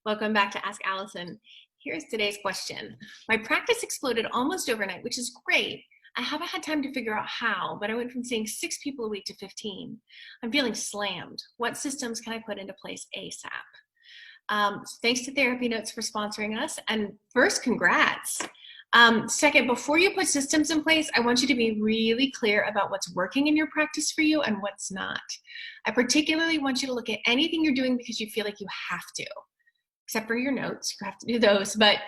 Welcome back to Ask Allison. Here's today's question. My practice exploded almost overnight, which is great. I haven't had time to figure out how, but I went from seeing 6 people a week to 15. I'm feeling slammed. What systems can I put into place ASAP? So thanks to TherapyNotes for sponsoring us. And first, congrats. Second, before you put systems in place, I want you to be really clear about what's working in your practice for you and what's not. I particularly want you to look at anything you're doing because you feel like you have to. Except for your notes, you have to do those. But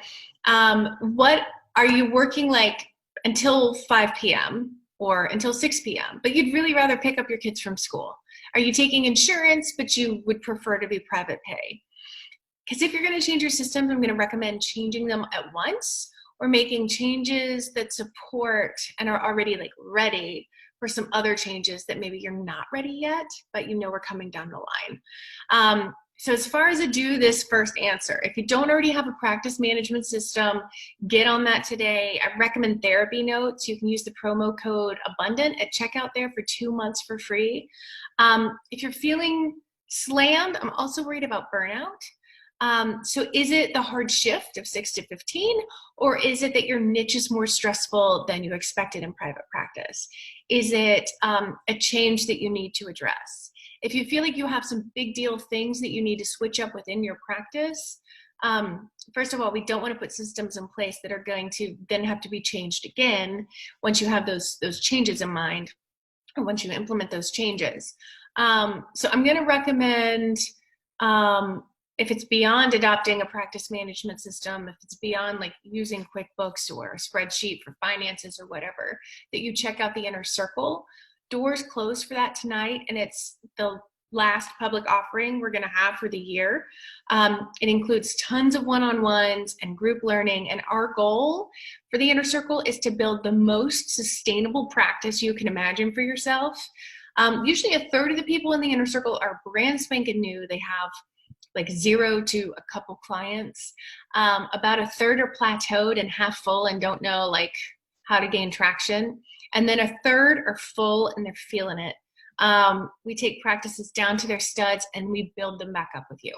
what are you working like until 5 p.m. or until 6 p.m., but you'd really rather pick up your kids from school? Are you taking insurance, but you would prefer to be private pay? Because if you're going to change your systems, I'm going to recommend changing them at once or making changes that support and are already like ready for some other changes that maybe you're not ready yet, but you know we're coming down the line. So as far as a do this first answer, if you don't already have a practice management system, get on that today. I recommend TherapyNotes. You can use the promo code ABUNDANT at checkout there for 2 months for free. If you're feeling slammed, I'm also worried about burnout. So is it the hard shift of 6 to 15, or is it that your niche is more stressful than you expected in private practice? Is it a change that you need to address? If you feel like you have some big deal things that you need to switch up within your practice, first of all, we don't want to put systems in place that are going to then have to be changed again once you have those changes in mind, or once you implement those changes. So I'm going to recommend, if it's beyond adopting a practice management system, if it's beyond like using QuickBooks or a spreadsheet for finances or whatever, that you check out the Inner Circle. Doors close for that tonight, and it's the last public offering we're going to have for the year. It includes tons of one-on-ones and group learning, and our goal for the Inner Circle is to build the most sustainable practice you can imagine for yourself. Usually a third of the people in the Inner Circle are brand spanking new. They have like 0 to a couple clients. About a third are plateaued and half full and don't know like how to gain traction. And then a third are full and they're feeling it. We take practices down to their studs and we build them back up with you.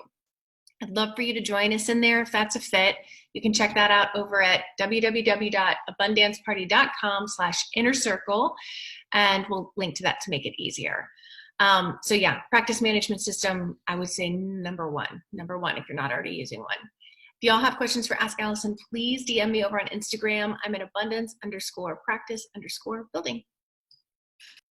I'd love for you to join us in there if that's a fit. You can check that out over at www.abundanceparty.com/innercircle, and we'll link to that to make it easier. So yeah, practice management system, I would say number one if you're not already using one. If y'all have questions for Ask Allison, please DM me over on Instagram. I'm at abundance_practice_building.